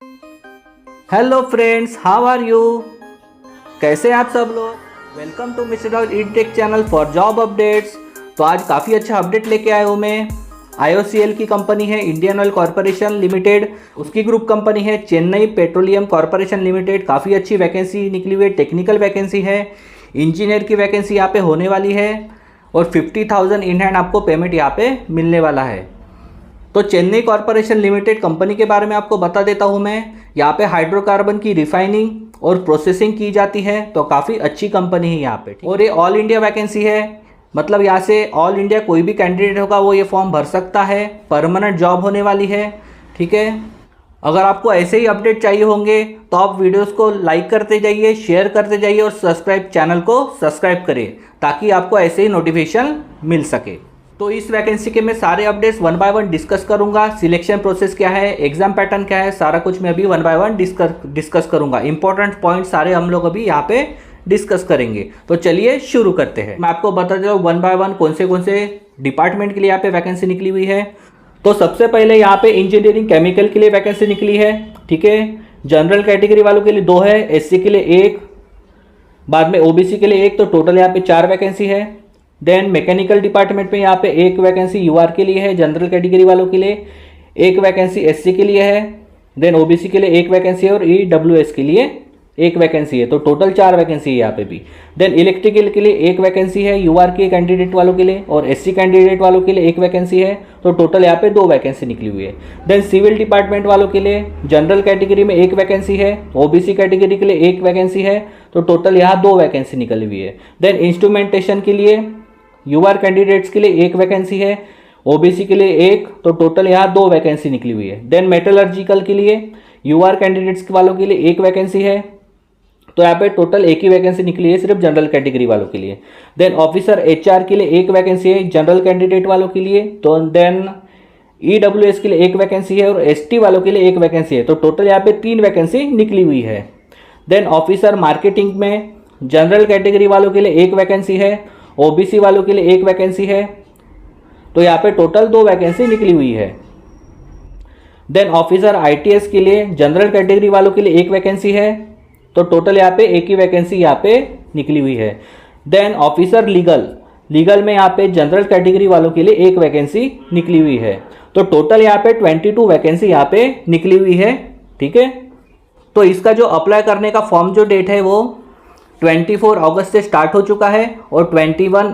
Hello friends, how are you? कैसे हैं आप सब लोग? Welcome to mister Rahul eTech channel for job updates. तो आज काफ़ी अच्छा अपडेट लेके आया हूँ मैं। IOCL की कंपनी है इंडियन ऑयल कॉरपोरेशन लिमिटेड, उसकी ग्रुप कंपनी है चेन्नई पेट्रोलियम कॉरपोरेशन लिमिटेड। काफ़ी अच्छी वैकेंसी निकली हुई है, टेक्निकल वैकेंसी है, इंजीनियर की वैकेंसी यहाँ पे होने वाली है और 50,000 इन हैंड आपको पेमेंट यहाँ पे मिलने वाला है। तो चेन्नई कॉरपोरेशन लिमिटेड कंपनी के बारे में आपको बता देता हूँ मैं। यहाँ पे हाइड्रोकार्बन की रिफाइनिंग और प्रोसेसिंग की जाती है, तो काफ़ी अच्छी कंपनी है यहाँ पे। और ये ऑल इंडिया वैकेंसी है, मतलब यहाँ से ऑल इंडिया कोई भी कैंडिडेट होगा वो ये फॉर्म भर सकता है। परमानेंट जॉब होने वाली है, ठीक है। अगर आपको ऐसे ही अपडेट चाहिए होंगे तो आप वीडियोस को लाइक करते जाइए, शेयर करते जाइए और चैनल को सब्सक्राइब करें ताकि आपको ऐसे ही नोटिफिकेशन मिल सके। तो इस वैकेंसी के मैं सारे updates one by one discuss करूंगा। सिलेक्शन प्रोसेस क्या है, एग्जाम पैटर्न क्या है, सारा कुछ मैं अभी वन बाय वन डिस्कस करूंगा। इंपॉर्टेंट पॉइंट सारे हम लोग अभी यहाँ पे डिस्कस करेंगे। तो चलिए शुरू करते हैं। मैं आपको बता देता हूँ वन बाय वन कौन से डिपार्टमेंट के लिए यहाँ पे वैकेंसी निकली हुई है। तो सबसे पहले यहाँ पे इंजीनियरिंग केमिकल के लिए वैकेंसी निकली है, ठीक है। जनरल कैटेगरी वालों के लिए 2 है, SC के लिए 1, बाद में OBC के लिए 1, तो टोटल यहाँ पे 4 वैकेंसी है। देन मैकेनिकल डिपार्टमेंट में यहाँ पे 1 वैकेंसी UR के लिए है, जनरल कैटेगरी वालों के लिए 1 वैकेंसी SC के लिए है। देन OBC के लिए 1 वैकेंसी है और EWS के लिए 1 वैकेंसी है, तो टोटल 4 वैकेंसी है यहाँ पे भी। देन इलेक्ट्रिकल के लिए 1 वैकेंसी है UR के कैंडिडेट वालों के लिए, और SC कैंडिडेट वालों के लिए 1 वैकेंसी है, तो टोटल यहाँ पे 2 वैकेंसी निकली हुई है। देन सिविल डिपार्टमेंट वालों के लिए जनरल कैटेगरी में 1 वैकेंसी है, OBC कैटेगरी के लिए 1 वैकेंसी है, तो टोटल यहाँ 2 वैकेंसी निकली हुई है। देन इंस्ट्रूमेंटेशन के लिए UR कैंडिडेट्स के लिए 1 वैकेंसी है, OBC के लिए 1, तो टोटल यहाँ 2 वैकेंसी निकली हुई है। देन मेटलर्जिकल के लिए UR कैंडिडेट्स वालों के लिए 1 वैकेंसी है, तो यहाँ पे टोटल 1 ही वैकेंसी निकली है सिर्फ जनरल कैटेगरी वालों के लिए। देन ऑफिसर HR के लिए 1 वैकेंसी है जनरल कैंडिडेट वालों के लिए। तो देन EWS के लिए 1 वैकेंसी है और ST वालों के लिए 1 वैकेंसी है, तो टोटल यहाँ पे 3 वैकेंसी निकली हुई है। देन ऑफिसर मार्केटिंग में जनरल कैटेगरी वालों के लिए 1 वैकेंसी है, OBC वालों के लिए 1 वैकेंसी है, तो यहाँ पे टोटल 2 वैकेंसी निकली हुई है। देन ऑफिसर ITS के लिए जनरल कैटेगरी वालों के लिए 1 वैकेंसी है, तो टोटल यहाँ पे 1 ही वैकेंसी यहाँ पे निकली हुई है। देन ऑफिसर लीगल में यहाँ पे जनरल कैटेगरी वालों के लिए 1 वैकेंसी निकली हुई है, तो टोटल यहाँ पे 22 वैकेंसी यहाँ पे निकली हुई है, ठीक है। तो इसका जो अप्लाई करने का फॉर्म जो डेट है वो 24 अगस्त से स्टार्ट हो चुका है और 21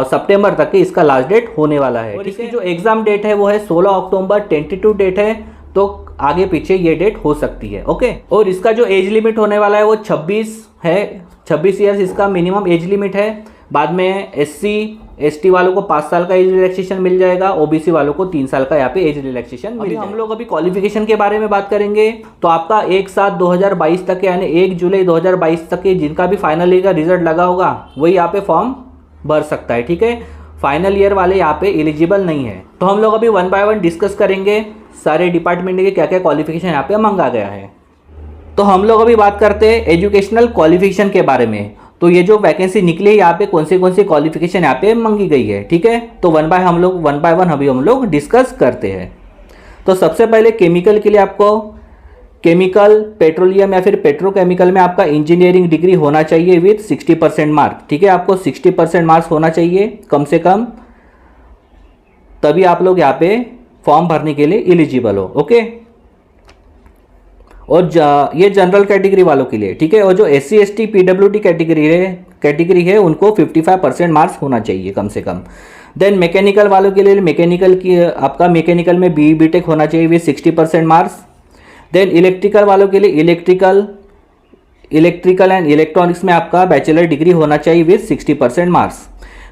सितंबर तक इसका लास्ट डेट होने वाला है। और इसकी जो एग्जाम डेट है वो है 16 अक्टूबर, टेंटेटिव डेट है, तो आगे पीछे ये डेट हो सकती है, ओके। और इसका जो एज लिमिट होने वाला है वो 26 है, 26 ईयर्स इसका मिनिमम एज लिमिट है। बाद में SC ST वालों को 5 साल का एज रिलैक्सेशन मिल जाएगा, OBC वालों को 3 साल का यहाँ पे एज रिलैक्सेशन मिल जाएगा। हम लोग अभी क्वालिफिकेशन के बारे में बात करेंगे। तो आपका 1/7/2022 तक यानी 1 जुलाई 2022 तक जिनका भी फाइनल ईयर का रिजल्ट लगा होगा वही यहाँ पे फॉर्म भर सकता है, ठीक है। फाइनल ईयर वाले यहाँ पे एलिजिबल नहीं है। तो हम लोग अभी वन बाय वन डिस्कस करेंगे सारे डिपार्टमेंट के क्या क्या क्वालिफिकेशन यहाँ पे मांगा गया है। तो हम लोग अभी बात करते हैं एजुकेशनल क्वालिफिकेशन के बारे में। तो ये जो वैकेंसी निकली है यहाँ पे कौन सी क्वालिफिकेशन यहाँ पे मांगी गई है, ठीक है। तो वन बाय वन अभी हम लोग डिस्कस करते हैं। तो सबसे पहले केमिकल के लिए आपको केमिकल, पेट्रोलियम या फिर पेट्रोकेमिकल में आपका इंजीनियरिंग डिग्री होना चाहिए विथ 60% मार्क, ठीक है। आपको 60% मार्क्स होना चाहिए कम से कम, तभी आप लोग यहाँ पे फॉर्म भरने के लिए एलिजिबल हो, ओके। और ये जनरल कैटेगरी वालों के लिए, ठीक है। और जो SC ST PWD कैटेगरी है उनको 55% मार्क्स होना चाहिए कम से कम। देन मैकेनिकल वालों के लिए आपका मैकेनिकल में BE BTech होना चाहिए विथ 60% मार्क्स। देन इलेक्ट्रिकल वालों के लिए इलेक्ट्रिकल एंड इलेक्ट्रॉनिक्स में आपका बैचलर डिग्री होना चाहिए विथ 60% मार्क्स।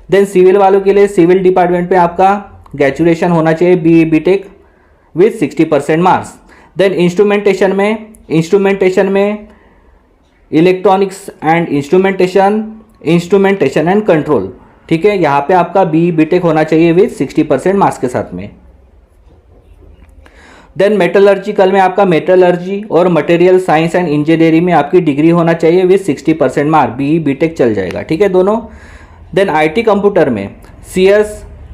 देन सिविल वालों के लिए सिविल डिपार्टमेंट में आपका ग्रेजुएशन होना चाहिए BE BTech with 60% marks. Then instrumentation में electronics and instrumentation and control, ठीक है। यहाँ पे आपका BE BTech होना चाहिए विथ 60% मार्क्स के साथ में। देन मेटलर्जिकल में आपका मेटलर्जी और मटेरियल साइंस एंड इंजीनियरिंग में आपकी डिग्री होना चाहिए विथ 60% मार्क, BE BTech चल जाएगा, ठीक है दोनों। देन IT कंप्यूटर में CS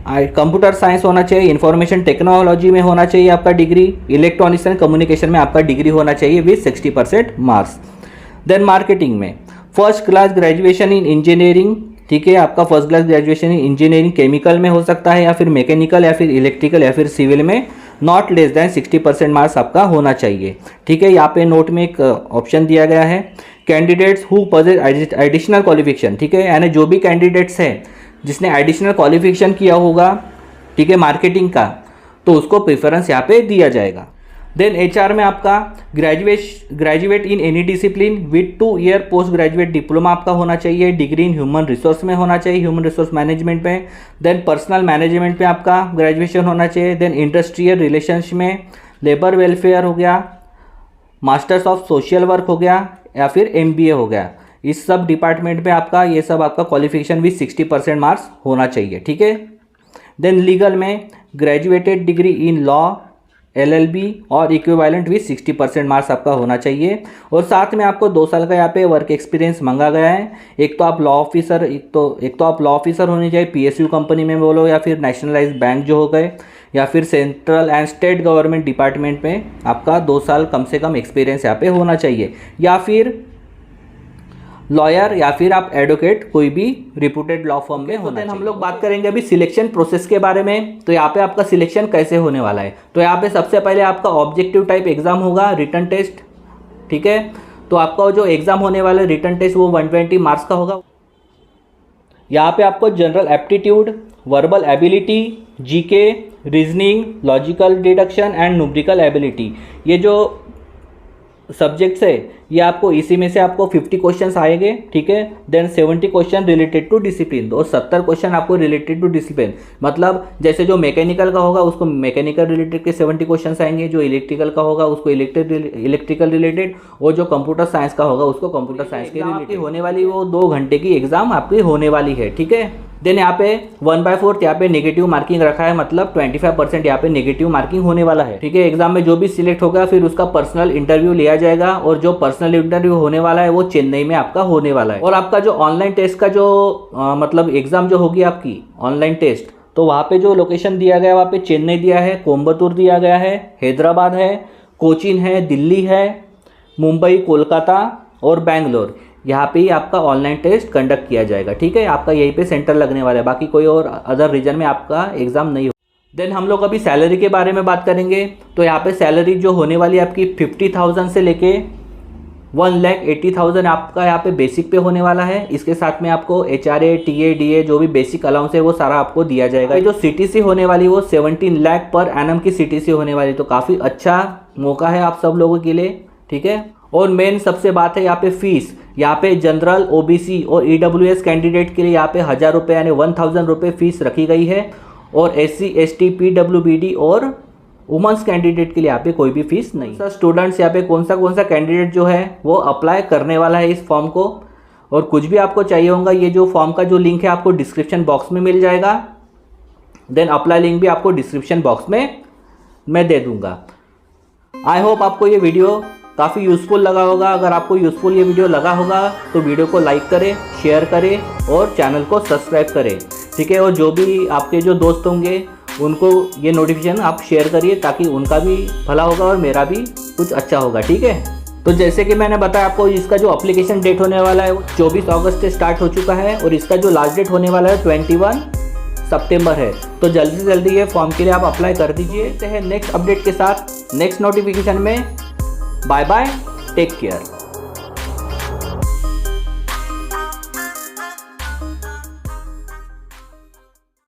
कंप्यूटर साइंस होना चाहिए, इंफॉर्मेशन टेक्नोलॉजी में होना चाहिए आपका डिग्री, इलेक्ट्रॉनिक्स एंड कम्युनिकेशन में आपका डिग्री होना चाहिए विथ 60% मार्क्स। देन मार्केटिंग में first class graduation in engineering, ठीक है, आपका first class graduation in engineering chemical में हो सकता है या फिर मैकेनिकल या फिर इलेक्ट्रिकल या फिर सिविल में, नॉट लेस दैन 60% मार्क्स आपका होना चाहिए, ठीक है। यहाँ पे नोट में एक ऑप्शन दिया गया है, candidates who possess additional qualification, ठीक है, यानी जो भी कैंडिडेट्स हैं जिसने एडिशनल क्वालिफिकेशन किया होगा, ठीक है, मार्केटिंग का, तो उसको प्रेफरेंस यहाँ पे दिया जाएगा। देन एचआर में आपका graduate in any discipline with 2 year post graduate diploma आपका होना चाहिए, डिग्री इन ह्यूमन रिसोर्स में होना चाहिए, ह्यूमन रिसोर्स मैनेजमेंट में। देन पर्सनल मैनेजमेंट में आपका ग्रेजुएशन होना चाहिए। देन इंडस्ट्रियल रिलेशंस में लेबर वेलफेयर हो गया, मास्टर्स ऑफ सोशल वर्क हो गया या फिर MBA हो गया, इस सब डिपार्टमेंट में आपका ये सब आपका क्वालिफिकेशन भी 60% मार्क्स होना चाहिए, ठीक है। देन लीगल में graduated degree in law LLB और इक्विवेलेंट भी 60% मार्क्स आपका होना चाहिए। और साथ में आपको 2 साल का यहाँ पे वर्क एक्सपीरियंस मांगा गया है। एक तो आप लॉ ऑफिसर आप लॉ ऑफिसर होने चाहिए, PSU कंपनी में बोलो या फिर नेशनलाइज्ड बैंक जो हो गए, या फिर central and state government department में आपका 2 साल कम से कम एक्सपीरियंस यहाँ पे होना चाहिए, या फिर लॉयर या फिर आप एडवोकेट कोई भी रिप्यूटेड लॉ फर्म में होना चाहिए। हम लोग बात करेंगे अभी सिलेक्शन प्रोसेस के बारे में। तो यहाँ पे आपका सिलेक्शन कैसे होने वाला है, तो यहाँ पे सबसे पहले आपका ऑब्जेक्टिव टाइप एग्जाम होगा, रिटन टेस्ट, ठीक है। तो आपका जो एग्जाम होने वाला है रिटन टेस्ट वो 120 मार्क्स का होगा। यहाँ पे आपको general aptitude, verbal ability, GK, reasoning, logical deduction and numerical ability, ये जो सब्जेक्ट्स है ये आपको इसी में से आपको 50 क्वेश्चंस आएंगे, ठीक है। Then 70 question related to discipline और 70 क्वेश्चन आपको रिलेटेड टू डिसिप्लिन, मतलब जैसे जो मैकेनिकल का होगा उसको मैकेनिकल रिलेटेड के 70 क्वेश्चंस आएंगे, जो इलेक्ट्रिकल का होगा उसको इलेक्ट्रिकल रिलेटेड, और जो कंप्यूटर साइंस का होगा उसको कंप्यूटर साइंस के रिलेटेड होने वाली वो 2 घंटे की एग्जाम आपकी होने वाली है, ठीक है। देन यहाँ पे 1/4 यहाँ पे नेगेटिव मार्किंग रखा है, मतलब 25% यहाँ पे नेगेटिव मार्किंग होने वाला है, ठीक है। एग्जाम में जो भी सिलेक्ट होगा फिर उसका पर्सनल इंटरव्यू लिया जाएगा, और जो पर्सनल इंटरव्यू होने वाला है वो चेन्नई में आपका होने वाला है। और आपका जो ऑनलाइन टेस्ट का जो मतलब एग्जाम जो होगी आपकी ऑनलाइन टेस्ट, तो वहाँ पे जो लोकेशन दिया गया है वहाँ पे चेन्नई दिया है, कोयम्बटूर दिया गया है, हैदराबाद है, कोचीन है, दिल्ली है, मुंबई, कोलकाता और बैंगलोर, यहाँ पे ही आपका ऑनलाइन टेस्ट कंडक्ट किया जाएगा, ठीक है। आपका यहीं पे सेंटर लगने वाला है, बाकी कोई और अदर रीजन में आपका एग्जाम नहीं हो। देन हम लोग अभी सैलरी के बारे में बात करेंगे। तो यहाँ पे सैलरी जो होने वाली है आपकी 50,000 से लेके 1,80,000 आपका यहाँ पे बेसिक पे होने वाला है। इसके साथ में आपको HRA, TA, DA जो भी बेसिक अलाउंस है वो सारा आपको दिया जाएगा। जो CTC होने वाली वो 17 लाख पर एनम की CTC होने वाली, तो काफ़ी अच्छा मौका है आप सब लोगों के लिए, ठीक है। और मेन सबसे बात है यहाँ पे फीस, यहाँ पे जनरल, OBC और EWS कैंडिडेट के लिए यहाँ पे 1,000 रुपये यानी 1,000 रुपये फीस रखी गई है, और SC, ST, PWBD और वुमेंस कैंडिडेट के लिए यहाँ पे कोई भी फीस नहीं। सर स्टूडेंट्स यहाँ पे कौन सा कैंडिडेट जो है वो अप्लाई करने वाला है इस फॉर्म को, और कुछ भी आपको चाहिए होगा ये जो फॉर्म का जो लिंक है आपको डिस्क्रिप्शन बॉक्स में मिल जाएगा। देन अप्लाई लिंक भी आपको डिस्क्रिप्शन बॉक्स में मैं दे दूंगा। आई होप आपको ये वीडियो काफ़ी यूज़फुल लगा होगा। अगर आपको यूज़फुल ये वीडियो लगा होगा तो वीडियो को लाइक करें, शेयर करें और चैनल को सब्सक्राइब करें, ठीक है। और जो भी आपके जो दोस्त होंगे उनको ये नोटिफिकेशन आप शेयर करिए, ताकि उनका भी भला होगा और मेरा भी कुछ अच्छा होगा, ठीक है। तो जैसे कि मैंने बताया आपको, इसका जो एप्लीकेशन डेट होने वाला है वो 24 अगस्त से स्टार्ट हो चुका है, और इसका जो लास्ट डेट होने वाला है 21 सितंबर है। तो जल्दी से जल्दी ये फॉर्म के लिए आप अप्लाई कर दीजिए। मिलते हैं नेक्स्ट अपडेट के साथ नेक्स्ट नोटिफिकेशन में। Bye bye, take care.